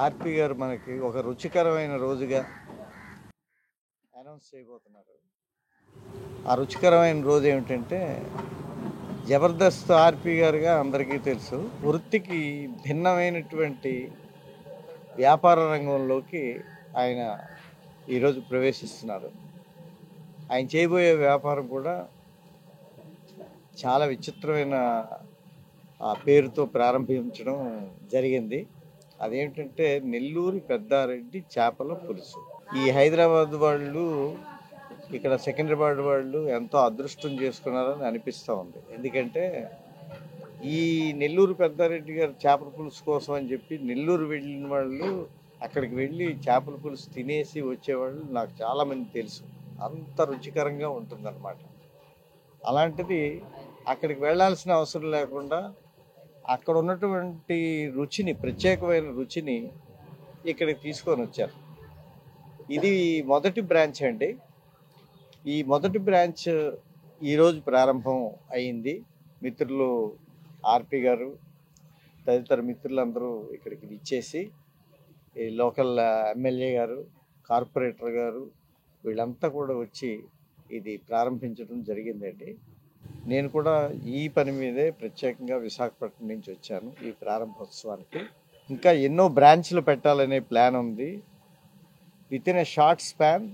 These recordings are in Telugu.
ఆర్పి గారు మనకి ఒక రుచికరమైన రోజుగా అనౌన్స్ చేయబోతున్నారు. ఆ రుచికరమైన రోజు ఏమిటంటే, జబర్దస్త్ ఆర్పి గారుగా అందరికీ తెలుసు. వృత్తికి భిన్నమైనటువంటి వ్యాపార రంగంలోకి ఆయన ఈరోజు ప్రవేశిస్తున్నారు. ఆయన చేయబోయే వ్యాపారం కూడా చాలా విచిత్రమైన పేరుతో ప్రారంభించడం జరిగింది. అదేంటంటే నెల్లూరు పెద్దారెడ్డి చేపల పులుసు. ఈ హైదరాబాద్ వాళ్ళు, ఇక్కడ సికింద్రాబాద్ వాళ్ళు ఎంతో అదృష్టం చేసుకున్నారని అనిపిస్తూ ఉంది. ఎందుకంటే ఈ నెల్లూరు పెద్దారెడ్డి గారు చేపల పులుసు కోసం అని చెప్పి నెల్లూరు వెళ్ళిన వాళ్ళు అక్కడికి వెళ్ళి చేపల పులుసు తినేసి వచ్చేవాళ్ళు నాకు చాలామంది తెలుసు. అంత రుచికరంగా ఉంటుందన్నమాట. అలాంటిది అక్కడికి వెళ్ళాల్సిన అవసరం లేకుండా అక్కడ ఉన్నటువంటి రుచిని, ప్రత్యేకమైన రుచిని ఇక్కడికి తీసుకొని వచ్చారు. ఇది మొదటి బ్రాంచ్ అండి. ఈ మొదటి బ్రాంచ్ ఈరోజు ప్రారంభం అయింది. మిత్రులు ఆర్పి గారు తదితర మిత్రులందరూ ఇక్కడికి ఇచ్చేసి, ఈ లోకల్ ఎమ్మెల్యే గారు, కార్పొరేటర్ గారు వీళ్ళంతా కూడా వచ్చి ఇది ప్రారంభించడం జరిగిందండి. నేను కూడా ఈ పని మీదే ప్రత్యేకంగా విశాఖపట్నం నుంచి వచ్చాను ఈ ప్రారంభోత్సవానికి. ఇంకా ఎన్నో బ్రాంచ్లు పెట్టాలనే ప్లాన్ ఉంది. With in a short span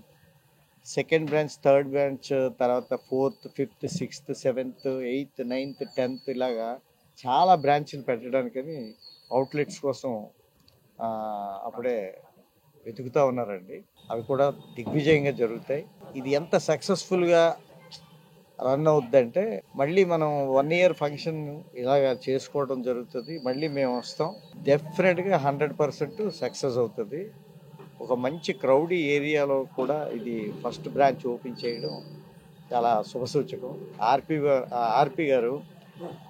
second branch, third branch, తర్వాత 4th, 5th, 6th, 7th, 8th, 9th, 10th ఇలాగా చాలా బ్రాంచ్లు పెట్టడానికని అవుట్లెట్స్ కోసం అప్పుడే వెతుకుతూ ఉన్నారండి. అవి కూడా దిగ్విజయంగా జరుగుతాయి. ఇది ఎంత సక్సెస్ఫుల్గా రన్ అవుద్దంటే, మళ్ళీ మనం 1 year ఫంక్షన్ ఇలాగా చేసుకోవడం జరుగుతుంది. మళ్ళీ మేము వస్తాం. డెఫినెట్గా 100% సక్సెస్ అవుతుంది. ఒక మంచి క్రౌడీ ఏరియాలో కూడా ఇది ఫస్ట్ బ్రాంచ్ ఓపెన్ చేయడం చాలా శుభసూచకం. ఆర్పి గారు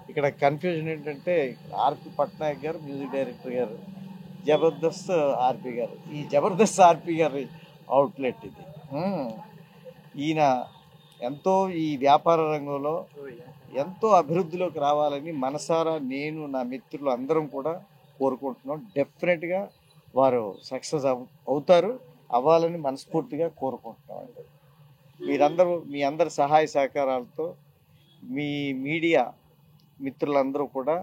ఇక్కడ కన్ఫ్యూజన్ ఏంటంటే, ఆర్పి పట్నాయక్ గారు మ్యూజిక్ డైరెక్టర్ గారు, జబర్దస్త్ ఆర్పి గారు. ఈ జబర్దస్త్ ఆర్పి గారి అవుట్లెట్ ఇది. ఈయన ఎంతో ఈ వ్యాపార రంగంలో ఎంతో అభివృద్ధిలోకి రావాలని మనసారా నేను, నా మిత్రులు అందరం కూడా కోరుకుంటున్నాం. డెఫినెట్గా వారు సక్సెస్ అవుతారు, అవ్వాలని మనస్ఫూర్తిగా కోరుకుంటున్నాం అండి. మీరందరూ, మీ అందరి సహాయ సహకారాలతో, మీ మీడియా మిత్రులందరూ కూడా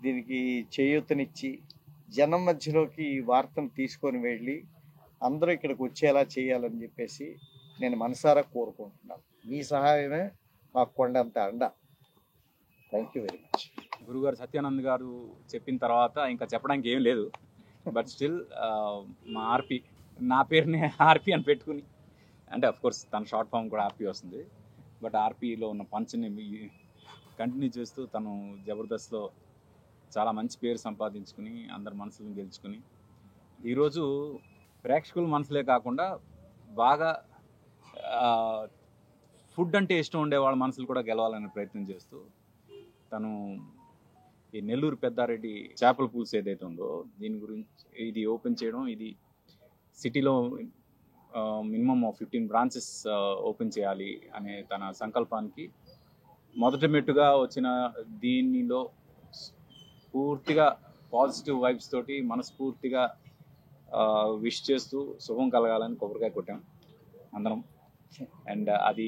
దీనికి చేయూతనిచ్చి జనం మధ్యలోకి ఈ వార్తను తీసుకొని వెళ్ళి అందరూ ఇక్కడికి వచ్చేలా చేయాలని చెప్పేసి నేను మనసారా కోరుకుంటున్నాను. మీ సహాయమే మాకు కొండంత అండ. Thank you very much. గురుగారు సత్యానంద్ గారు చెప్పిన తర్వాత ఇంకా చెప్పడానికి ఏం లేదు. బట్ స్టిల్ మా ఆర్పి, నా పేరుని ఆర్పి అని పెట్టుకుని, అంటే అఫ్కోర్స్ తన షార్ట్ ఫామ్ కూడా ఆర్పి వస్తుంది, బట్ ఆర్పిలో ఉన్న పంచ్ని కంటిన్యూ చేస్తూ తను జబర్దస్త్లో చాలా మంచి పేరు సంపాదించుకుని అందరి మనసులను గెలుచుకుని ఈరోజు ప్రేక్షకుల మనసులే కాకుండా బాగా ఫుడ్ అంటే ఇష్టం ఉండే వాళ్ళ మనసులు కూడా గెలవాలనే ప్రయత్నం చేస్తూ తను ఈ నెల్లూరు పెద్దారెడ్డి చేపల పులుసు ఏదైతే ఉందో దీని గురించి ఇది ఓపెన్ చేయడం, ఇది సిటీలో మినిమం 15 బ్రాంచెస్ ఓపెన్ చేయాలి అనే తన సంకల్పానికి మొదటి మెట్టుగా వచ్చిన దీనిలో పూర్తిగా పాజిటివ్ వైబ్స్ తోటి మనస్ఫూర్తిగా విష్ చేస్తూ శుభం కలగాలని కొబ్బరికాయ కొట్టాం అందరం. అండ్ అది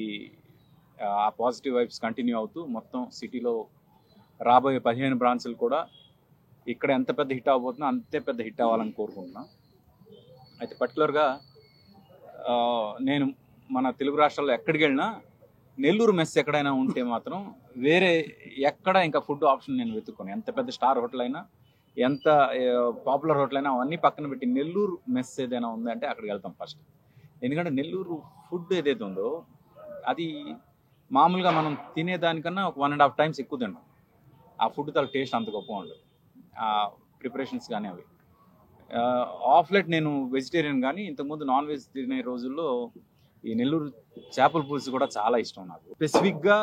ఆ పాజిటివ్ వైబ్స్ కంటిన్యూ అవుతూ మొత్తం సిటీలో రాబోయే 15 బ్రాంచ్లు కూడా ఇక్కడ ఎంత పెద్ద హిట్ అవ్వబోతుందో అంతే పెద్ద హిట్ అవ్వాలని కోరుకుంటున్నాం. అయితే పర్టికులర్గా నేను మన తెలుగు రాష్ట్రాల్లో ఎక్కడికి వెళ్ళినా నెల్లూరు మెస్ ఎక్కడైనా ఉంటే మాత్రం వేరే ఎక్కడ ఇంకా ఫుడ్ ఆప్షన్ నేను వెతుక్కోను. ఎంత పెద్ద స్టార్ హోటల్ అయినా, ఎంత పాపులర్ హోటల్ అయినా అవన్నీ పక్కన పెట్టి నెల్లూరు మెస్ ఏదైనా ఉందంటే అక్కడికి వెళ్తాం ఫస్ట్. ఎందుకంటే నెల్లూరు ఫుడ్ ఏదైతే ఉందో అది మామూలుగా మనం తినేదానికన్నా ఒక 1.5 times ఎక్కువ తింటాం. ఆ ఫుడ్ తల టేస్ట్ అంత గొప్పగా ఉండదు, ఆ ప్రిపరేషన్స్ కానీ అవి. ఆఫ్ లైట్ నేను వెజిటేరియన్, కానీ ఇంతకుముందు నాన్ వెజ్ తినే రోజుల్లో ఈ నెల్లూరు చేపల పులుసు కూడా చాలా ఇష్టం నాకు. స్పెసిఫిక్గా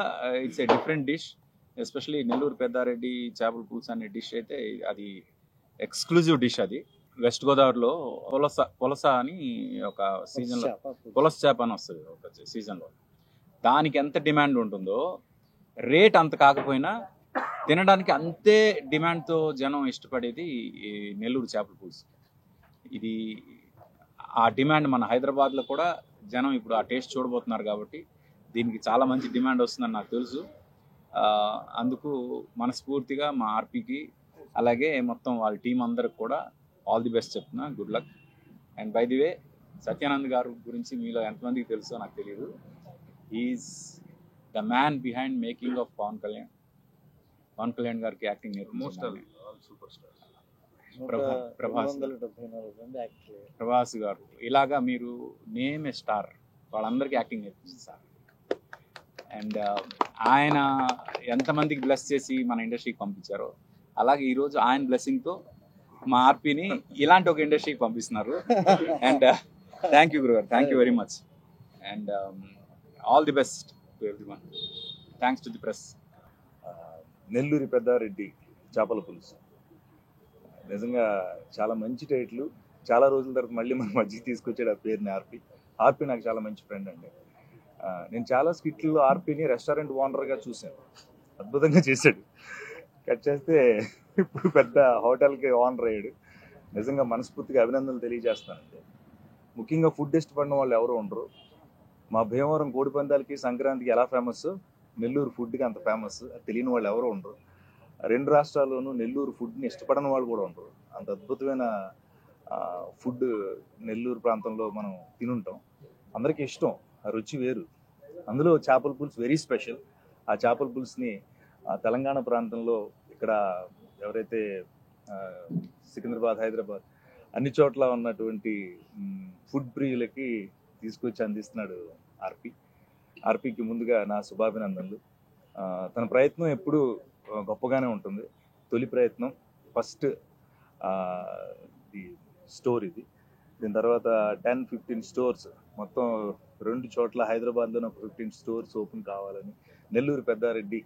it's a different dish, especially Nellore Peddareddy చేపల పులుసు అనే డిష్ అయితే అది ఎక్స్క్లూజివ్ డిష్. అది వెస్ట్ గోదావరిలో పొలస అని ఒక సీజన్లో, పొలస చేప అని వస్తుంది ఒక సీజన్లో. దానికి ఎంత డిమాండ్ ఉంటుందో, రేట్ అంత కాకపోయినా తినడానికి అంతే డిమాండ్తో జనం ఇష్టపడేది ఈ నెల్లూరు చేపల పులుసు. ఇది ఆ డిమాండ్ మన హైదరాబాద్లో కూడా జనం ఇప్పుడు ఆ టేస్ట్ చూడబోతున్నారు కాబట్టి దీనికి చాలా మంచి డిమాండ్ వస్తుందని నాకు తెలుసు. అందుకు మనస్ఫూర్తిగా మా ఆర్పీకి అలాగే మొత్తం వాళ్ళ టీం అందరికి కూడా ఆల్ ది బెస్ట్ చెప్తున్నా, good luck. And by the way, Satyanand garu గురించి మీలో ఎంతమందికి తెలుసో నాకు తెలియదు. Is the man behind making of Pawan Kalyan గారికి యాక్టింగ్ నేర్పించారు. ప్రభాస్ గారు, ఇలాగా మీరు నేమ్ ఏ స్టార్, వాళ్ళందరికీ యాక్టింగ్ నేర్పించింది సార్. అండ్ ఆయన ఎంతమందికి బ్లెస్ చేసి మన ఇండస్ట్రీకి పంపించారో, అలాగే ఈరోజు ఆయన బ్లెస్సింగ్తో మా ఆర్పీని ఇలాంటి ఒక ఇండస్ట్రీకి పంపిస్తున్నారు. అండ్ థ్యాంక్ యూ గురుగారు, thank you very much. And all the best to everyone. Thanks to the press. నెల్లూరి పెద్దారెడ్డి చేపల పులుసు నిజంగా చాలా మంచి టైటిల్. చాలా రోజుల తర్వాత మళ్ళీ మన మధ్యకి తీసుకొచ్చాడు ఆ పేరుని. ఆర్పీ నాకు చాలా మంచి ఫ్రెండ్ అండి. నేను చాలా స్కిట్లో ఆర్పీని రెస్టారెంట్ ఓనర్గా చూశాను, అద్భుతంగా చేశాడు. కట్ చేస్తే ఇప్పుడు పెద్ద హోటల్కి ఓనర్ అయ్యాడు. నిజంగా మనస్ఫూర్తిగా అభినందనలు తెలియజేస్తానండి. ముఖ్యంగా ఫుడ్ ఇష్టపడిన వాళ్ళు ఎవరు ఉండరు. మా భీమవరం కోడి పందాలకి సంక్రాంతికి ఎలా ఫేమస్, నెల్లూరు ఫుడ్కి అంత ఫేమస్. తెలియని వాళ్ళు ఎవరు ఉండరు. రెండు రాష్ట్రాల్లోనూ నెల్లూరు ఫుడ్ని ఇష్టపడని వాళ్ళు కూడా ఉండరు. అంత అద్భుతమైన ఫుడ్ నెల్లూరు ప్రాంతంలో మనం తినుంటాం. అందరికీ ఇష్టం, ఆ రుచి వేరు. అందులో చేపల పులుసు వెరీ స్పెషల్. ఆ చేపల పులుసుని తెలంగాణ ప్రాంతంలో ఇక్కడ ఎవరైతే సికింద్రాబాద్, హైదరాబాద్ అన్ని చోట్ల ఉన్నటువంటి ఫుడ్ ప్రియులకి తీసుకొచ్చి అందిస్తున్నాడు ఆర్పీకి ముందుగా నా శుభాభినందనలు. తన ప్రయత్నం ఎప్పుడూ గొప్పగానే ఉంటుంది. తొలి ప్రయత్నం, ఫస్ట్ స్టోర్ ఇది. దీని తర్వాత 10-15 స్టోర్స్, మొత్తం 2 చోట్ల హైదరాబాద్లోనే ఒక 15 స్టోర్స్ ఓపెన్ కావాలని, నెల్లూరు పెద్దారెడ్డి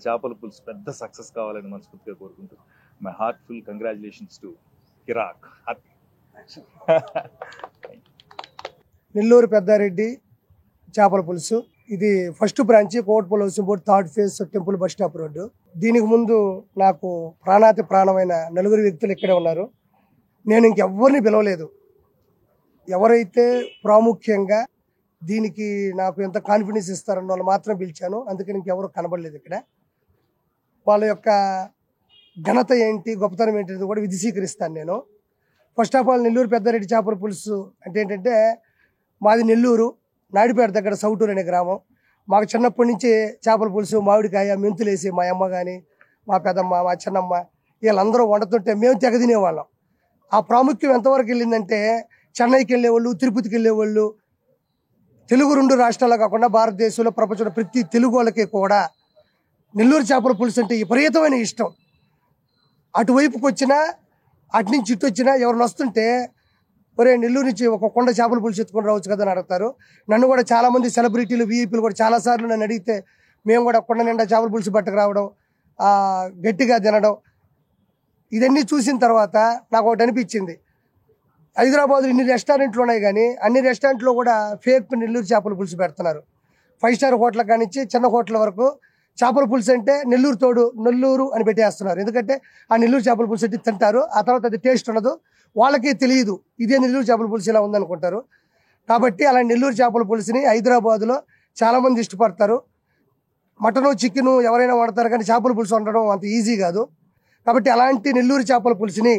చేపల పులుసు పెద్ద సక్సెస్ కావాలని మనస్ఫూర్తిగా కోరుకుంటూ మై హార్ట్ఫుల్ కంగ్రాచులేషన్స్ టు కిరాక్. నెల్లూరు పెద్దారెడ్డి చేపల పులుసు ఇది first branch, Kotpalli housing board, 3rd phase temple bus stop road. దీనికి ముందు నాకు ప్రాణాతి ప్రాణమైన నలుగురు వ్యక్తులు ఇక్కడే ఉన్నారు. నేను ఇంకెవ్వరిని పిలవలేదు. ఎవరైతే ప్రాముఖ్యంగా దీనికి నాకు ఎంత కాన్ఫిడెన్స్ ఇస్తారన్న వాళ్ళు మాత్రం పిలిచాను. అందుకని ఇంకెవరు కనబడలేదు ఇక్కడ. వాళ్ళ యొక్క ఘనత ఏంటి, గొప్పతనం ఏంటి కూడా విధిశీకరిస్తాను నేను. First of all, Nellore Peddareddy చేపల పులుసు అంటే ఏంటంటే, మాది నెల్లూరు నాయుడుపేట దగ్గర సౌటూరు అనే గ్రామం. మాకు చిన్నప్పటి నుంచి చేపల పులుసు, మామిడికాయ, మెంతులేసి మా అమ్మ కానీ, మా పెదమ్మ, మా చిన్నమ్మ వీళ్ళందరూ వండుతుంటే మేము తెగ తినేవాళ్ళం. ఆ ప్రాముఖ్యం ఎంతవరకు వెళ్ళిందంటే, చెన్నైకి వెళ్ళేవాళ్ళు, తిరుపతికి వెళ్ళేవాళ్ళు, తెలుగు 2 రాష్ట్రాల్లో కాకుండా భారతదేశంలో ప్రపంచంలో ప్రతి తెలుగు వాళ్ళకి కూడా నెల్లూరు చేపల పులుసు అంటే విపరీతమైన ఇష్టం. అటువైపుకి వచ్చినా, అటు నుంచి ఇటు వచ్చినా ఎవరిని వస్తుంటే, ఒరే నెల్లూరు నుంచి ఒక కొండ చేపల పులుసు ఎత్తుకొని రావచ్చు కదా అని అడుగుతారు. నన్ను కూడా చాలామంది సెలబ్రిటీలు, వీఐపీలు కూడా చాలాసార్లు నన్ను అడిగితే మేము కూడా కొండ నిండా చేపల పులుసు పట్టుకు రావడం, గట్టిగా తినడం, ఇదన్నీ చూసిన తర్వాత నాకు ఒకటి అనిపించింది. హైదరాబాద్లో ఇన్ని రెస్టారెంట్లు ఉన్నాయి, కానీ అన్ని రెస్టారెంట్లో కూడా ఫేక్ నెల్లూరు చేపల పులుసు పెడుతున్నారు. 5 స్టార్ హోటల్ కానించి చిన్న హోటల్ వరకు చేపల పులుసు అంటే నెల్లూరు తోడు నెల్లూరు అని పెట్టేస్తున్నారు. ఎందుకంటే ఆ నెల్లూరు చేపల పులుసు అంటే తింటారు, ఆ తర్వాత అది టేస్ట్ ఉండదు, వాళ్ళకి తెలియదు ఇదే నెల్లూరు చేపల పులుసు ఇలా ఉందనుకుంటారు. కాబట్టి అలా నెల్లూరు చేపల పులుసుని హైదరాబాద్లో చాలామంది ఇష్టపడతారు. మటను, చికెను ఎవరైనా వండుతారు, కానీ చేపల పులుసు వండడం అంత ఈజీ కాదు. కాబట్టి అలాంటి నెల్లూరు చేపల పులుసుని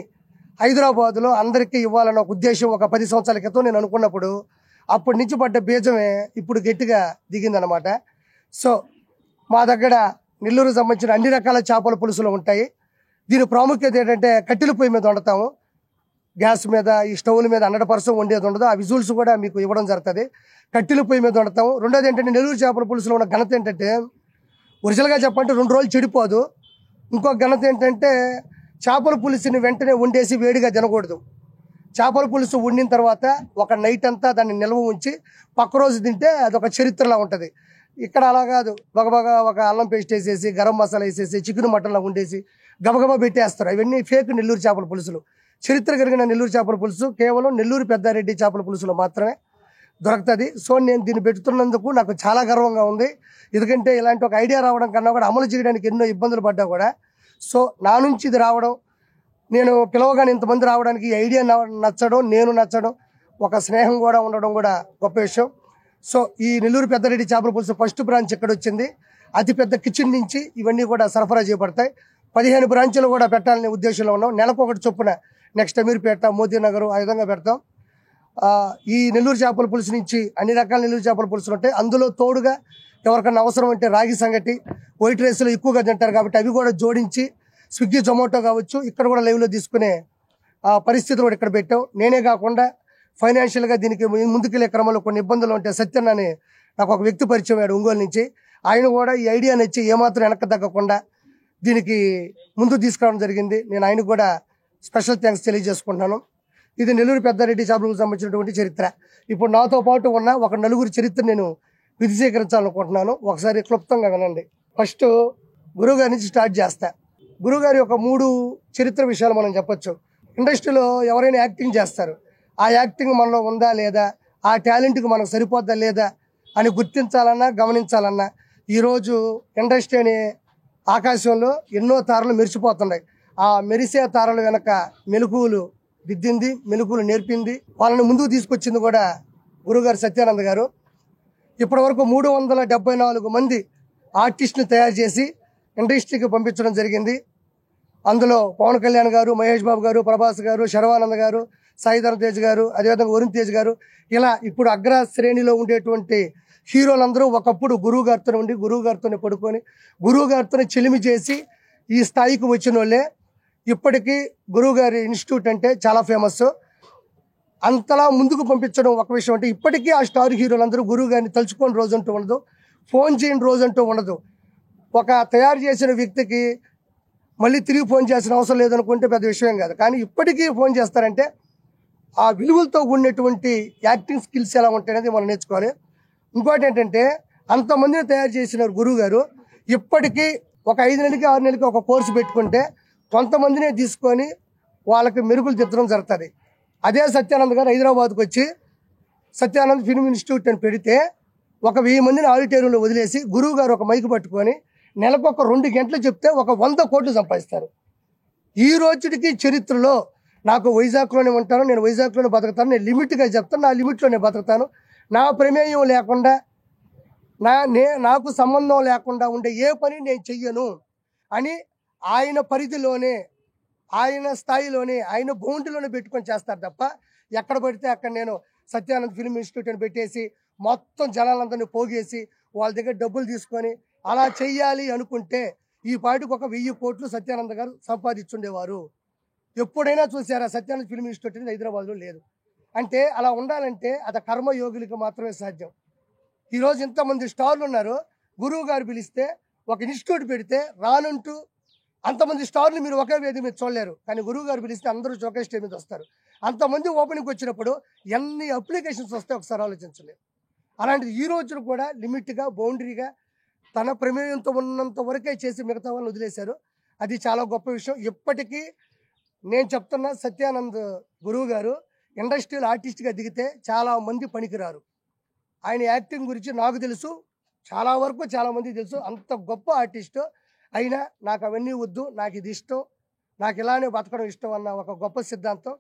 హైదరాబాద్లో అందరికీ ఇవ్వాలన్న ఒక ఉద్దేశం ఒక 10 సంవత్సరాల క్రితం నేను అనుకున్నప్పుడు, అప్పటి నుంచి పడ్డ బీజమే ఇప్పుడు గట్టిగా దిగిందనమాట. సో మా దగ్గర నెల్లూరుకు సంబంధించిన అన్ని రకాల చేపల పులుసులు ఉంటాయి. దీని ప్రాముఖ్యత ఏంటంటే, కట్టెల పొయ్యి మీద వండుతాము. గ్యాస్ మీద ఈ స్టవ్ల మీద 100% వండేది ఉండదు. ఆ విజువల్స్ కూడా మీకు ఇవ్వడం జరుగుతుంది. కట్టెల పొయ్యి మీద వండుతాం. రెండోది ఏంటంటే నెల్లూరు చేపల పులుసులో ఉన్న ఘనత ఏంటంటే ఒరిజినల్గా చెప్పంటే 2 రోజులు చెడిపోదు. ఇంకో ఘనత ఏంటంటే చేపల పులుసుని వెంటనే వండేసి వేడిగా తినకూడదు. చేపల పులుసు వండిన తర్వాత ఒక నైట్ అంతా దాన్ని నిల్వ ఉంచి పక్క రోజు తింటే అదొక చరిత్రలా ఉంటుంది. ఇక్కడ అలా కాదు. ఒక అల్లం పేస్ట్ వేసేసి గరం మసాలా వేసేసి చికెన్ మటన్లా వండేసి గబగబా పెట్టేస్తారు. ఇవన్నీ ఫేక్ నెల్లూరు చేపల పులుసులు. చరిత్ర కలిగిన నెల్లూరు చేపల పులుసు కేవలం నెల్లూరు పెద్దారెడ్డి చేపల పులుసులో మాత్రమే దొరుకుతుంది. సో నేను దీన్ని పెడుతున్నందుకు నాకు చాలా గర్వంగా ఉంది. ఎందుకంటే ఇలాంటి ఒక ఐడియా రావడం కన్నా కూడా అమలు చేయడానికి ఎన్నో ఇబ్బందులు పడ్డా కూడా సో నా నుంచి ఇది రావడం, నేను పిలవగానే ఇంతమంది రావడానికి ఈ ఐడియా నచ్చడం, నేను నచ్చడం, ఒక స్నేహం కూడా ఉండడం కూడా గొప్ప విషయం. సో ఈ నెల్లూరు పెద్దారెడ్డి చేపల పులుసు ఫస్ట్ బ్రాంచ్ ఇక్కడ వచ్చింది. అతిపెద్ద కిచెన్ నుంచి ఇవన్నీ కూడా సరఫరా చేయబడతాయి. 15 బ్రాంచ్లు కూడా పెట్టాలనే ఉద్దేశంలో ఉన్నాం. నెలకు ఒకటి చొప్పున నెక్స్ట్ అమీర్పేట, మోతీనగర్ ఆ విధంగా పెడతాం. ఈ నెల్లూరు చేపల పులుసు నుంచి అన్ని రకాల నెల్లూరు చేపల పులుసులు ఉంటాయి. అందులో తోడుగా ఎవరికన్నా అవసరం అంటే రాగి సంగటి, వైట్ రైస్లో ఎక్కువగా తింటారు కాబట్టి అవి కూడా జోడించి స్విగ్గీ, జొమాటో కావచ్చు ఇక్కడ కూడా లైవ్లో తీసుకునే పరిస్థితులు కూడా ఇక్కడ పెట్టాం. నేనే కాకుండా ఫైనాన్షియల్గా దీనికి ముందుకెళ్లే క్రమంలో కొన్ని ఇబ్బందులు ఉంటాయి. సత్యన్ అని నాకు ఒక వ్యక్తి పరిచయం అయ్యాడు ఒంగోలు నుంచి. ఆయన కూడా ఈ ఐడియాని ఇచ్చి ఏమాత్రం వెనక్కి తగ్గకుండా దీనికి ముందు తీసుకురావడం జరిగింది. నేను ఆయనకు కూడా స్పెషల్ థ్యాంక్స్ తెలియజేసుకుంటున్నాను. ఇది నెల్లూరు పెద్దారెడ్డి చేపలకు సంబంధించినటువంటి చరిత్ర. ఇప్పుడు నాతో పాటు ఉన్న ఒక నలుగురు చరిత్ర నేను విశదీకరించాలనుకుంటున్నాను. ఒకసారి క్లుప్తంగా వినండి. ఫస్ట్ గురువుగారి నుంచి స్టార్ట్ చేస్తా. గురువుగారి యొక్క 3 చరిత్ర విషయాలు మనం చెప్పొచ్చు. ఇండస్ట్రీలో ఎవరైనా యాక్టింగ్ చేస్తారు. ఆ యాక్టింగ్ మనలో ఉందా లేదా, ఆ టాలెంట్కి మనకు సరిపోద్దా లేదా అని గుర్తించాలన్నా గమనించాలన్నా ఈరోజు ఇండస్ట్రీ అనే ఆకాశంలో ఎన్నో తారలు మెరిసిపోతున్నాయి. ఆ మెరిసే తారల వెనక మెలకువలు దిద్దింది, మెలకువలు నేర్పింది, వాళ్ళని ముందుకు తీసుకొచ్చింది కూడా గురుగారు సత్యానంద్ గారు. ఇప్పటి వరకు 374 మంది ఆర్టిస్ట్ని తయారు చేసి ఇండస్ట్రీకి పంపించడం జరిగింది. అందులో పవన్ కళ్యాణ్ గారు, మహేష్ బాబు గారు, ప్రభాస్ గారు, శర్వానంద్ గారు, సాయిధరం తేజ్ గారు, అదేవిధంగా వరుణ్ తేజ్ గారు, ఇలా ఇప్పుడు అగ్ర శ్రేణిలో ఉండేటువంటి హీరోలందరూ ఒకప్పుడు గురువు గారితో ఉండి గురువు గారితోనే పడుకొని గురువు గారితోనే చెలిమి చేసి ఈ స్థాయికి వచ్చిన వాళ్ళే. ఇప్పటికీ గురువు గారి ఇన్స్టిట్యూట్ అంటే చాలా ఫేమస్. అంతలా ముందుకు పంపించడం ఒక విషయం. అంటే ఇప్పటికీ ఆ స్టార్ హీరోలందరూ గురువు గారిని తలుచుకోని రోజు అంటూ ఉండదు, ఫోన్ చేయని రోజు అంటూ ఉండదు. ఒక తయారు చేసిన వ్యక్తికి మళ్ళీ తిరిగి ఫోన్ చేయాల్సిన అవసరం లేదనుకుంటే పెద్ద విషయం కాదు. కానీ ఇప్పటికీ ఫోన్ చేస్తారంటే ఆ విలువలతో కూడినటువంటి యాక్టింగ్ స్కిల్స్ ఎలా ఉంటాయనేది మనం నేర్చుకోవాలి. ఇంకోటి ఏంటంటే అంతమందిని తయారు చేసిన గురువు గారు ఇప్పటికీ ఒక 5 నెలలకి 6 నెలలకి ఒక కోర్సు పెట్టుకుంటే కొంతమందినే తీసుకొని వాళ్ళకి మెరుగులు దిద్దడం జరుగుతుంది. అదే సత్యానంద్ గారు హైదరాబాద్కి వచ్చి సత్యానంద్ ఫిల్మ్ ఇన్స్టిట్యూట్ అని పెడితే ఒక 1000 మందిని ఆడిటోరియంలో వదిలేసి గురువు గారు ఒక మైక్ పట్టుకొని నెలకు ఒక 2 గంటలు చెప్తే ఒక 100 కోట్లు సంపాదిస్తారు. ఈ రోజుకి చరిత్రలో నాకు వైజాగ్లోనే ఉంటాను, నేను వైజాగ్లోనే బతుకుతాను, నేను లిమిట్గా చెప్తాను, నా లిమిట్లోనే బతుకుతాను, నా ప్రమేయం లేకుండా నాకు సంబంధం లేకుండా ఉండే ఏ పని నేను చెయ్యను అని ఆయన పరిధిలోనే, ఆయన స్థాయిలోనే, ఆయన బౌండరీలోనే పెట్టుకొని చేస్తారు తప్ప ఎక్కడ పడితే అక్కడ నేను సత్యానంద్ ఫిల్మ్ ఇన్స్టిట్యూట్ అని పెట్టేసి మొత్తం జనాలందరినీ పోగేసి వాళ్ళ దగ్గర డబ్బులు తీసుకొని అలా చెయ్యాలి అనుకుంటే ఈ పాటికి ఒక 1000 కోట్లు సత్యానంద్ గారు సంపాదించుండేవారు. ఎప్పుడైనా చూసారా? సత్యానంద్ ఫిల్మ్ ఇన్స్టిట్యూట్ అనేది హైదరాబాద్లో లేదు. అంటే అలా ఉండాలంటే అది కర్మయోగులకు మాత్రమే సాధ్యం. ఈరోజు ఇంతమంది స్టార్లు ఉన్నారు. గురువు గారు పిలిస్తే ఒక ఇన్స్టిట్యూట్ పెడితే రానంటూ అంతమంది స్టార్లు మీరు ఒకే వేది మీద చూడలేరు. కానీ గురువు గారు పిలిస్తే అందరూ ఒకే స్టేజ్ మీద వస్తారు. అంతమంది ఓపెనింగ్కి వచ్చినప్పుడు ఎన్ని అప్లికేషన్స్ వస్తాయి ఒకసారి ఆలోచించలేరు. అలాంటిది ఈ రోజున కూడా లిమిట్గా, బౌండరీగా తన ప్రమేయంతో ఉన్నంత వరకే చేసి మిగతా వాళ్ళని వదిలేశారు. అది చాలా గొప్ప విషయం. ఇప్పటికీ నేను చెప్తున్నా, సత్యానంద్ గురువు గారు ఇండస్ట్రియల్ ఆర్టిస్ట్గా దిగితే చాలా మంది పనికిరారు. ఆయన యాక్టింగ్ గురించి నాకు తెలుసు, చాలా వరకు చాలామంది తెలుసు. అంత గొప్ప ఆర్టిస్టు అయినా నాకు అవన్నీ వద్దు, నాకు ఇది ఇష్టం, నాకు ఇలానే బతకడం ఇష్టం అన్న ఒక గొప్ప సిద్ధాంతం.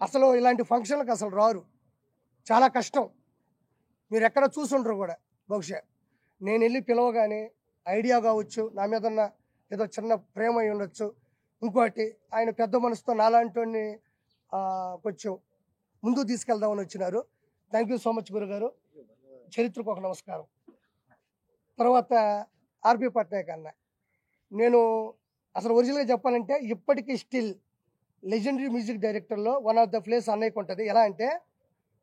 అసలు ఇలాంటి ఫంక్షన్లకు అసలు రారు, చాలా కష్టం. మీరు ఎక్కడ చూసుంటారు కూడా. బహుశా నేను వెళ్ళి పిలవగానే ఐడియా కావచ్చు, నా మీద ఉన్న ఏదో చిన్న ప్రేమ అయి ఉండొచ్చు. ఇంకోటి ఆయన పెద్ద మనసుతో నాలాంటి కొంచెం ముందుకు తీసుకెళ్దామని వచ్చినారు. థ్యాంక్ యూ సో మచ్ గురుగారు. చరిత్రకు ఒక నమస్కారం. తర్వాత ఆర్పి పట్నాయక్ అన్న, నేను అసలు ఒరిజినల్గా చెప్పాలంటే ఇప్పటికీ స్టిల్ లెజెండరీ మ్యూజిక్ డైరెక్టర్లో వన్ ఆఫ్ ద ప్లేస్ అన్నయ్యకు ఉంటుంది. ఎలా అంటే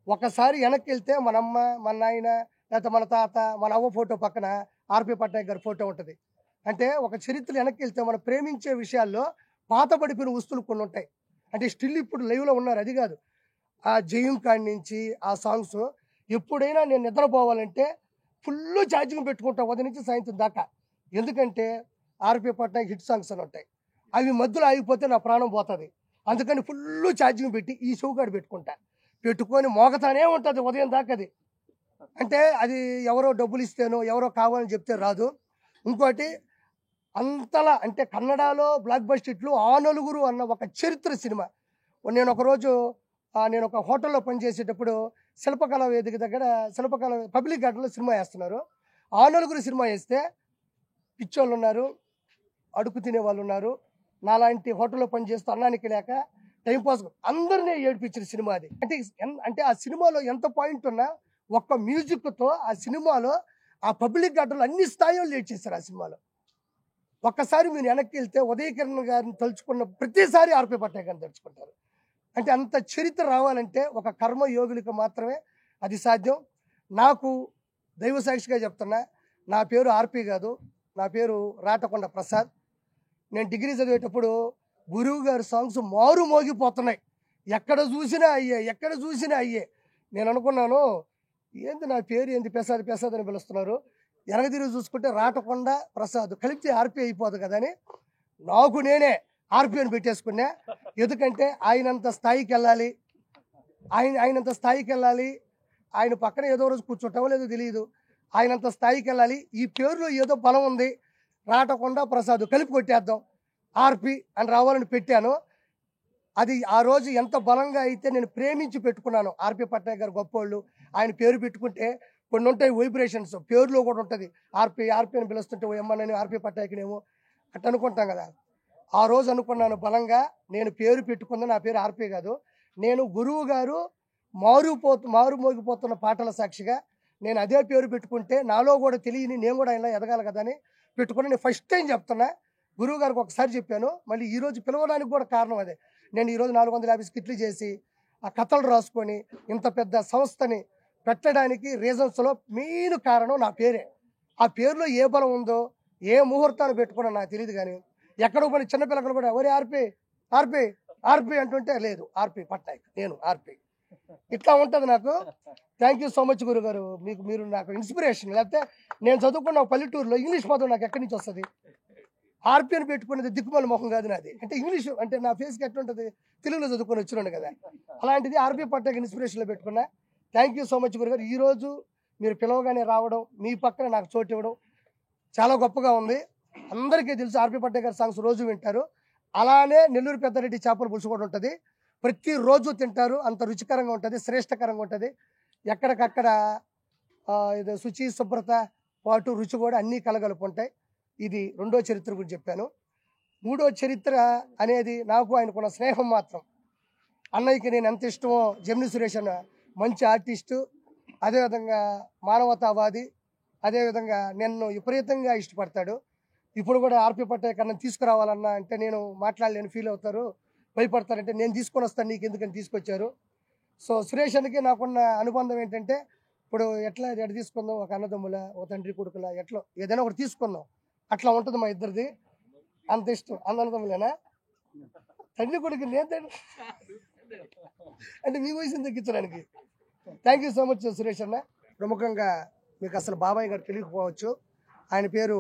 ఒకసారి వెనక్కి వెళ్తే మన అమ్మ, మన నాయన, లేకపోతే మన తాత, మన అవ్వ ఫోటో పక్కన ఆర్పి పట్నాయక్ గారి ఫోటో ఉంటుంది. అంటే ఒక చరిత్ర వెనక్కి వెళ్తే మనం ప్రేమించే విషయాల్లో పాత పడిపోయిన వస్తువులు కొన్ని ఉంటాయి. అంటే స్టిల్ ఇప్పుడు లైవ్లో ఉన్నారు. అది కాదు, ఆ జయం కాడి నుంచి ఆ సాంగ్స్ ఎప్పుడైనా నేను నిద్రపోవాలంటే ఫుల్ ఛార్జింగ్ పెట్టుకుంటా ఉదయం నుంచి సాయంత్రం దాకా. ఎందుకంటే ఆర్పి పట్నాయక్ హిట్ సాంగ్స్ అని ఉంటాయి. అవి మధ్యలో ఆగిపోతే నా ప్రాణం పోతుంది. అందుకని ఫుల్ ఛార్జింగ్ పెట్టి ఈ షోకాడు పెట్టుకొని మోగతానే ఉంటుంది ఉదయం దాకా. అది అంటే అది ఎవరో డబ్బులు ఇస్తేనో ఎవరో కావాలని చెప్తే రాదు. ఇంకోటి అంతలా అంటే కన్నడలో బ్లాక్ బస్టర్ హిట్లు ఆ నలుగురు అన్న ఒక చరిత్ర సినిమా. నేను ఒకరోజు నేను ఒక హోటల్లో పనిచేసేటప్పుడు శిల్పకళా వేదిక దగ్గర శిల్పకళా పబ్లిక్ గార్డెన్లో సినిమా వేస్తున్నారు. ఆ నలుగురు సినిమా వేస్తే పిచ్చోళ్ళు ఉన్నారు, అడుగు తినే వాళ్ళు ఉన్నారు, నాలాంటి హోటల్లో పనిచేస్తూ అన్నానికి లేక టైంపాస్ అందరినీ ఏడిపించిన సినిమా అది. అంటే ఆ సినిమాలో ఎంత పాయింట్ ఉన్నా ఒక్క మ్యూజిక్తో ఆ సినిమాలో ఆ పబ్లిక్ గార్డెన్లో అన్ని స్థాయిలో లీడ్ చేశారు. ఆ సినిమాలో ఒక్కసారి మీరు వెనక్కి వెళ్తే ఉదయ కిరణ్ గారిని తలుచుకున్న ప్రతిసారి ఆర్పి పట్నాయక్ గారిని తలుచుకుంటారు. అంటే అంత చరిత్ర రావాలంటే ఒక కర్మయోగులకు మాత్రమే అది సాధ్యం. నాకు దైవ సాక్షిగా చెప్తున్నా, నా పేరు ఆర్పి కాదు, నా పేరు రాటకొండ ప్రసాద్. నేను డిగ్రీ చదివేటప్పుడు గురువు గారి సాంగ్స్ మారు మోగిపోతున్నాయి. ఎక్కడ చూసినా అయ్యే. నేను అనుకున్నాను, ఏంది నా పేరు ఏంది ప్రసాద్ అని పిలుస్తున్నారు, వెనకదిరిగి చూసుకుంటే రాటకొండ ప్రసాద్ కలిపితే ఆర్పి అయిపోదు కదా అని నాకు నేనే ఆర్పి అని పెట్టేసుకున్నా. ఎందుకంటే ఆయనంత స్థాయికి వెళ్ళాలి, ఆయన పక్కన ఏదో రోజు కూర్చుంటామో లేదో తెలియదు, ఆయనంత స్థాయికి వెళ్ళాలి. ఈ పేరులో ఏదో బలం ఉంది, రాటకొండ ప్రసాద్ కలిపి కొట్టేద్దాం, ఆర్పి అని రావాలని పెట్టాను. అది ఆ రోజు ఎంత బలంగా అయితే నేను ప్రేమించి పెట్టుకున్నాను. ఆర్పి పట్నాయక్ గారు గొప్పోళ్ళు, ఆయన పేరు పెట్టుకుంటే కొన్ని ఉంటాయి వైబ్రేషన్స్, పేరులో కూడా ఉంటుంది. ఆర్పి అని పిలుస్తుంటే ఏమన్నా ఆర్పి పట్నాయక్నేమో అట్లా అనుకుంటాం కదా. ఆ రోజు అనుకున్నాను బలంగా, నేను పేరు పెట్టుకుంది నా పేరు ఆర్పి కాదు, నేను గురువు గారు మారు మోగిపోతున్న పాటల సాక్షిగా నేను అదే పేరు పెట్టుకుంటే నాలో కూడా తెలియని నేను కూడా ఇలా ఎదగాలి కదా అని పెట్టుకుని నేను ఫస్ట్ టైం చెప్తున్నా. గురువు గారికి ఒకసారి చెప్పాను, మళ్ళీ ఈరోజు పిలవడానికి కూడా కారణం అదే. నేను ఈరోజు 450 స్కిట్లు చేసి ఆ కథలు రాసుకొని ఇంత పెద్ద సంస్థని పెట్టడానికి రీజన్స్లో మెయిన్ కారణం నా పేరే. ఆ పేరులో ఏ బలం ఉందో ఏ ముహూర్తాన్ని పెట్టుకున్నా నాకు తెలియదు. కానీ ఎక్కడో పోయి చిన్నపిల్లలు కూడా ఒరే ఆర్పి అంటుంటే లేదు, ఆర్పి పట్నాయక్, నేను ఆర్పి, ఇట్లా ఉంటుంది నాకు. థ్యాంక్ యూ సో మచ్ గురుగారు, మీరు నాకు ఇన్స్పిరేషన్. లేకపోతే నేను చదువుకున్న పల్లెటూరులో ఇంగ్లీష్ పదం నాకు ఎక్కడి నుంచి వస్తుంది? ఆర్పి అని పెట్టుకునేది దిక్కుమాల మొహం కాదు నాది. అంటే ఇంగ్లీష్ అంటే నా ఫేస్కి ఎట్లా ఉంటుంది, తెలుగులో చదువుకొని వచ్చినాను కదా, అలాంటిది ఆర్పి పట్నాయక్ ఇన్స్పిరేషన్లో పెట్టుకున్నా. థ్యాంక్ యూ సో మచ్ గురుగారు. ఈరోజు మీరు పిలవగానే రావడం, మీ పక్కన నాకు చోటు ఇవ్వడం చాలా గొప్పగా ఉంది. అందరికీ తెలుసు ఆర్పి పట్నాయక్ గారి సాంగ్స్ రోజు వింటారు. అలానే నెల్లూరు పెద్దారెడ్డి చేపల పులుసు కూడా ఉంటుంది, ప్రతిరోజు తింటారు. అంత రుచికరంగా ఉంటుంది, శ్రేష్టకరంగా ఉంటుంది. ఎక్కడికక్కడ ఇది శుచి శుభ్రత పాటు రుచి కూడా అన్నీ కలగలుపు ఉంటాయి. ఇది రెండో చరిత్ర గురించి చెప్పాను. మూడో చరిత్ర అనేది నాకు ఆయనకున్న స్నేహం మాత్రం. అన్నయ్యకి నేను ఎంత ఇష్టమో, జెమిని సురేష్ అన్న మంచి ఆర్టిస్టు, అదేవిధంగా మానవతావాది, అదేవిధంగా నన్ను విపరీతంగా ఇష్టపడతాడు. ఇప్పుడు కూడా ఆర్పి పట్నాయక్ అన్న తీసుకురావాలన్నా అంటే నేను మాట్లాడలేను, ఫీల్ అవుతారు, భయపడతారంటే నేను తీసుకొని వస్తాను, నీకు ఎందుకని తీసుకొచ్చారు. సో సురేష్ అన్నకి నాకున్న అనుబంధం ఏంటంటే, ఇప్పుడు ఎట్లా తీసుకుందాం, ఒక అన్నదమ్ముల, ఒక తండ్రి కొడుకుల, ఎట్లా ఏదైనా ఒకటి తీసుకుందాం, అట్లా ఉంటుంది మా ఇద్దరిది. అంత ఇష్టం. అన్నదమ్ములేనా, తండ్రి కొడుకు లేదు అంటే మీ వయసుని తగ్గించడానికి. Thank you so much Suresh అన్న. ప్రముఖంగా మీకు అసలు బాబాయ్ గారు తెలియకపోవచ్చు, ఆయన పేరు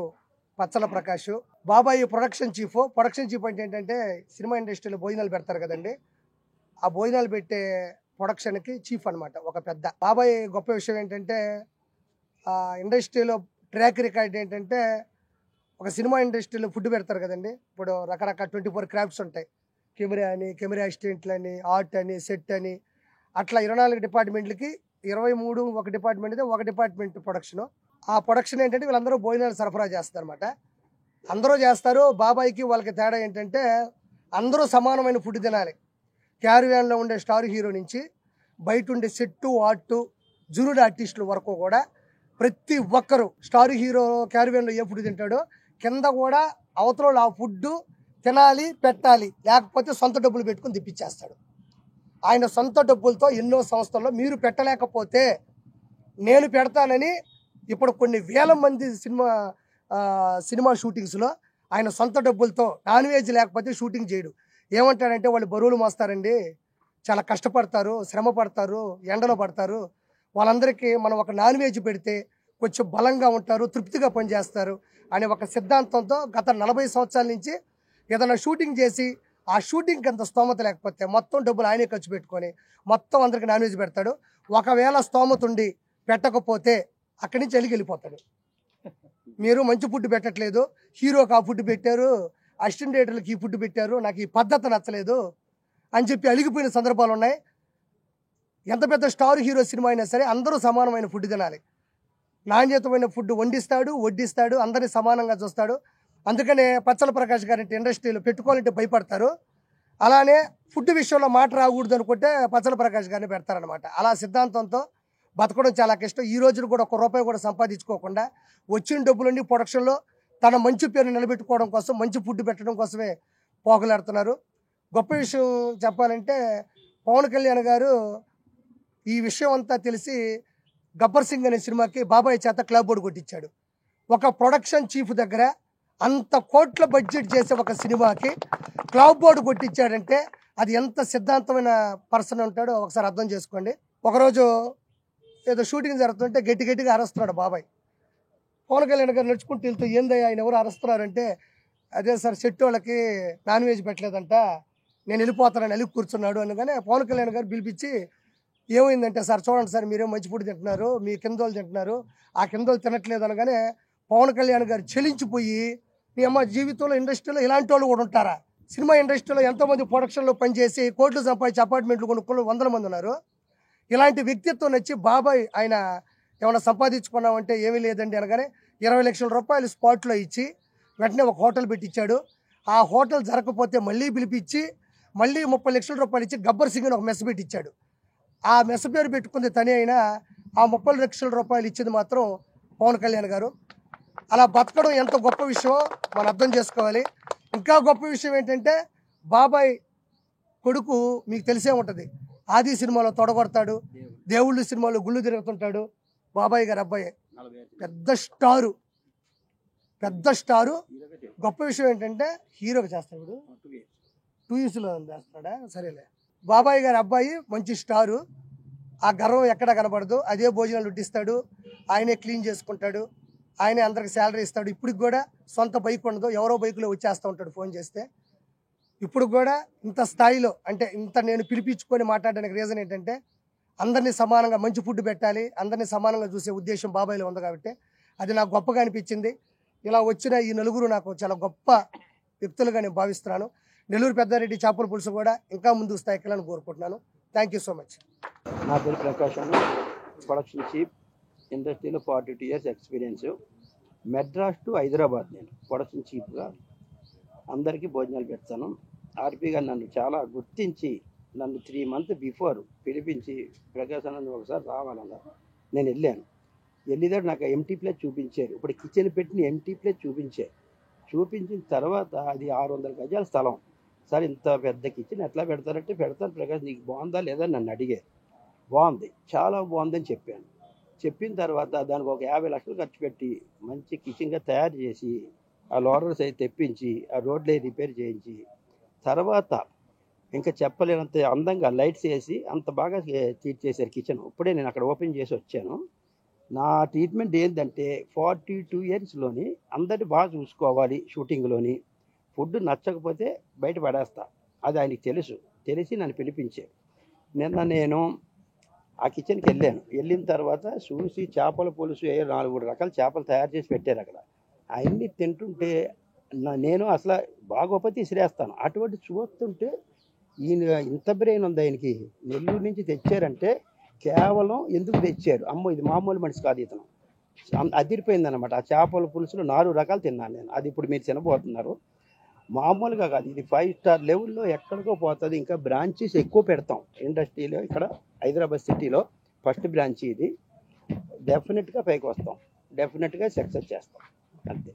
పచ్చల ప్రకాష్. బాబాయ్ ప్రొడక్షన్ చీఫ్ అంటే ఏంటంటే సినిమా ఇండస్ట్రీలో భోజనాలు పెడతారు కదండి, ఆ భోజనాలు పెట్టే ప్రొడక్షన్కి చీఫ్ అనమాట, ఒక పెద్ద. బాబాయ్ గొప్ప విషయం ఏంటంటే, ఇండస్ట్రీలో ట్రాక్ రికార్డ్ ఏంటంటే, ఒక సినిమా ఇండస్ట్రీలో ఫుడ్ పెడతారు కదండి, ఇప్పుడు రకరకాల 24 క్రాఫ్ట్స్ ఉంటాయి, కెమెరా అసిస్టెంట్లు అని, ఆర్ట్ అని, సెట్ అని, అట్లా 24 డిపార్ట్మెంట్లకి 23 ఒక డిపార్ట్మెంట్, ఒక డిపార్ట్మెంట్ ప్రొడక్షను. ఆ ప్రొడక్షన్ ఏంటంటే వీళ్ళందరూ భోజనాలు సరఫరా చేస్తారు అనమాట. అందరూ చేస్తారు. బాబాయ్కి వాళ్ళకి తేడా ఏంటంటే, అందరూ సమానమైన ఫుడ్ తినాలి. క్యారివ్యాన్లో ఉండే స్టార్ హీరో నుంచి బయట ఉండే సెట్టు, ఆర్టు, జూనియర్ ఆర్టిస్టుల వరకు కూడా ప్రతి ఒక్కరు స్టార్ హీరో క్యారివ్యాన్లో ఏ ఫుడ్ తింటాడో కింద కూడా అవతల ఆ ఫుడ్ తినాలి, పెట్టాలి, లేకపోతే సొంత డబ్బులు పెట్టుకుని తెప్పించేస్తాడు. ఆయన సొంత డబ్బులతో ఎన్నో సంస్థల్లో మీరు పెట్టలేకపోతే నేను పెడతానని ఇప్పుడు కొన్ని వేల మంది సినిమా షూటింగ్స్లో ఆయన సొంత డబ్బులతో నాన్ వెజ్ లేకపోతే షూటింగ్ చేయడు. ఏమంటాడంటే వాళ్ళు బరువులు మోస్తారండి, చాలా కష్టపడతారు, శ్రమ పడతారు, ఎండలో పడతారు, వాళ్ళందరికీ మనం ఒక నాన్ వెజ్ పెడితే కొంచెం బలంగా ఉంటారు, తృప్తిగా పనిచేస్తారు అనే ఒక సిద్ధాంతంతో గత 40 సంవత్సరాల నుంచి ఏదైనా షూటింగ్ చేసి ఆ షూటింగ్కి అంత స్తోమత లేకపోతే మొత్తం డబ్బులు ఆయనే ఖర్చు పెట్టుకొని మొత్తం అందరికి నాన్ వెజ్ పెడతాడు. ఒకవేళ స్తోమత ఉండి పెట్టకపోతే అక్కడి నుంచి వెళ్ళిపోతాడు. మీరు మంచి ఫుడ్ పెట్టట్లేదు, హీరోకి ఆ ఫుడ్ పెట్టారు, అసిస్టెంట్ డైరెక్టర్లకు ఈ ఫుడ్ పెట్టారు, నాకు ఈ పద్ధతి నచ్చలేదు అని చెప్పి అలిగిపోయిన సందర్భాలు ఉన్నాయి. ఎంత పెద్ద స్టార్ హీరో సినిమా అయినా సరే అందరూ సమానమైన ఫుడ్ తినాలి. నాణ్యతమైన ఫుడ్ వడ్డిస్తాడు, అందరినీ సమానంగా చూస్తాడు. అందుకనే పచ్చల ప్రకాష్ గారి ఇండస్ట్రీలో పెట్టుకోవాలంటే భయపడతారు. అలానే ఫుడ్ విషయంలో మాట రాకూడదు అనుకుంటే పచ్చల ప్రకాష్ గారిని పెడతారనమాట. అలా సిద్ధాంతంతో బతకడం చాలా కష్టం. ఈ రోజున కూడా ₹1 కూడా సంపాదించుకోకుండా వచ్చిన డబ్బులన్నీ ప్రొడక్షన్లో తన మంచి పేరు నిలబెట్టుకోవడం కోసం, మంచి ఫుడ్ పెట్టడం కోసమే పోకలాడుతున్నారు. గొప్ప విషయం చెప్పాలంటే పవన్ కళ్యాణ్ గారు ఈ విషయం అంతా తెలిసి గబ్బర్ సింగ్ అనే సినిమాకి బాబాయ్ చేత క్లబ్ బోర్డు కొట్టించాడు. ఒక ప్రొడక్షన్ చీఫ్ దగ్గర అంత కోట్ల బడ్జెట్ చేసే ఒక సినిమాకి క్లబ్ బోర్డు కొట్టించాడంటే అది ఎంత సిద్ధాంతమైన పర్సన్ ఉంటాడో ఒకసారి అర్థం చేసుకోండి. ఒకరోజు ఏదో షూటింగ్ జరుగుతుంటే గట్టిగా అరుస్తున్నాడు బాబాయ్. పవన్ కళ్యాణ్ గారు నడుచుకుంటూ వెళ్తూ ఏందయ్యా ఆయన ఎవరు అరుస్తున్నారంటే, అదే సార్ సెట్ వాళ్ళకి నాన్ వెజ్ పెట్టలేదంట, నేను వెళ్ళిపోతానని వెళ్ళి కూర్చున్నాడు అనగానే పవన్ కళ్యాణ్ గారు పిలిపించి ఏమైందంటే, సార్ చూడండి సార్ మీరేం మంచి ఫుడ్ తింటున్నారు, మీ కిందోళ్ళు తింటున్నారు, ఆ కిందోళ్ళు తినట్లేదు అనగానే పవన్ కళ్యాణ్ గారు చెలించిపోయి, మీ అమ్మ జీవితంలో ఇండస్ట్రీలో ఇలాంటి వాళ్ళు కూడా ఉంటారా, సినిమా ఇండస్ట్రీలో ఎంతోమంది ప్రొడక్షన్లో పనిచేసి కోట్లు సంపాదించి అపార్ట్మెంట్లు కొనుక్కుని 100 మంది ఉన్నారు, ఇలాంటి వ్యక్తిత్వం నచ్చి బాబాయ్ ఆయన ఏమైనా సంపాదించుకున్నామంటే ఏమీ లేదండి అనగానే ₹20 లక్షల స్పాట్లో ఇచ్చి వెంటనే ఒక హోటల్ పెట్టించాడు. ఆ హోటల్ జరగకపోతే మళ్ళీ పిలిపించి మళ్ళీ ₹30 లక్షలు ఇచ్చి గబ్బర్ సింగ్ అని ఒక మెస్ పెట్టించాడు. ఆ మెస్ పేరు పెట్టుకుంది తనే అయినా ఆ ₹30 లక్షల ఇచ్చింది మాత్రం పవన్ కళ్యాణ్ గారు. అలా బతకడం ఎంత గొప్ప విషయమో మనం అర్థం చేసుకోవాలి. ఇంకా గొప్ప విషయం ఏంటంటే బాబాయ్ కొడుకు మీకు తెలిసే ఉంటుంది, ఆది సినిమాలో తొడగొడతాడు, దేవుళ్ళు సినిమాలో గుళ్ళు తిరుగుతుంటాడు. బాబాయ్ గారు అబ్బాయి పెద్ద స్టారు. గొప్ప విషయం ఏంటంటే హీరోగా చేస్తాడు, 2 yearsలో చేస్తాడా, సరేలే. బాబాయ్ గారి అబ్బాయి మంచి స్టారు, ఆ గర్వం ఎక్కడ కనబడదు. అదే భోజనాలు వడ్డిస్తాడు, ఆయనే క్లీన్ చేసుకుంటాడు, ఆయనే అందరికి శాలరీ ఇస్తాడు. ఇప్పటికి కూడా సొంత బైక్ ఉండదు, ఎవరో బైకులో వచ్చేస్తూ ఉంటాడు ఫోన్ చేస్తే. ఇప్పుడు కూడా ఇంత స్థాయిలో అంటే ఇంత నేను పిలిపించుకొని మాట్లాడడానికి రీజన్ ఏంటంటే అందరినీ సమానంగా మంచి ఫుడ్ పెట్టాలి, అందరినీ సమానంగా చూసే ఉద్దేశం బాబాయ్లో ఉంది కాబట్టి అది నాకు గొప్పగా అనిపించింది. ఇలా వచ్చిన ఈ నలుగురు నాకు చాలా గొప్ప వ్యక్తులుగా నేను భావిస్తున్నాను. నెల్లూరు పెద్దారెడ్డి చేపల పులుసు కూడా ఇంకా ముందుకు స్థాయికి వెళ్ళాలని కోరుకుంటున్నాను. Thank you so much. నా పేరు ప్రకాష్ అను, ప్రొడక్షన్ చీఫ్, ఇండస్ట్రీలో 42 years experience. Madras to Hyderabad నేను ప్రొడక్షన్ చీఫ్గా అందరికీ భోజనాలు పెడతాను. ఆర్పీ గారు నన్ను చాలా గుర్తించి నన్ను 3 months బిఫోర్ పిలిపించి ప్రకాష్ అన్న ఒకసారి రావాలన్నారు. నేను వెళ్ళేదాడు నాకు ఎంటీ ప్లేట్ చూపించారు. ఇప్పుడు కిచెన్ పెట్టిన ఎంటీ ప్లేట్ చూపించిన తర్వాత అది 600 గజాల స్థలం. సార్ ఇంత పెద్ద కిచెన్ ఎట్లా పెడతారంటే పెడతాను ప్రకాష్, నీకు బాగుందా లేదా నన్ను అడిగారు. బాగుంది, చాలా బాగుందని చెప్పాను. చెప్పిన తర్వాత దానికి ఒక 50 లక్షలు ఖర్చు పెట్టి మంచి కిచెన్గా తయారు చేసి ఆ లోడర్స్ అయితే తెప్పించి ఆ రోడ్లే రిపేర్ చేయించి తర్వాత ఇంకా చెప్పలేనంత అందంగా లైట్స్ వేసి అంత బాగా ట్రీట్ చేశారు కిచెన్. ఇప్పుడే నేను అక్కడ ఓపెన్ చేసి వచ్చాను. నా ట్రీట్మెంట్ ఏంటంటే 42 yearsలోని అందరినీ బాగా చూసుకోవాలి. షూటింగ్లోని ఫుడ్ నచ్చకపోతే బయట పడేస్తా, అది ఆయనకి తెలిసి నన్ను పిలిపించారు. నిన్న నేను ఆ కిచెన్కి వెళ్ళిన తర్వాత చూసి చేపల పులుసు 4 రకాల చేపలు తయారు చేసి పెట్టారు అక్కడ. అవన్నీ తింటుంటే నేను అసలు బాగోపోతే ఇసిరేస్తాను. అటువంటి చూస్తుంటే ఈయన ఇంత బ్రెయిన్ ఉంది ఆయనకి, నెల్లూరు నుంచి తెచ్చారంటే కేవలం ఎందుకు తెచ్చారు, అమ్మో ఇది మామూలు మనిషి కాదు ఇతను, అదిరిపోయింది అనమాట. ఆ చేపల పులుసులు 4 రకాలు తిన్నాను నేను. అది ఇప్పుడు మీరు తినబోతున్నారు, మామూలుగా కాదు, ఇది 5 star లెవెల్లో ఎక్కడికో పోతుంది. ఇంకా బ్రాంచెస్ ఎక్కువ పెడతాం ఇండస్ట్రీలో. ఇక్కడ హైదరాబాద్ సిటీలో ఫస్ట్ బ్రాంచ్ ఇది. డెఫినెట్గా పైకి వస్తాం, డెఫినెట్గా సక్సెస్ చేస్తాం అంతే.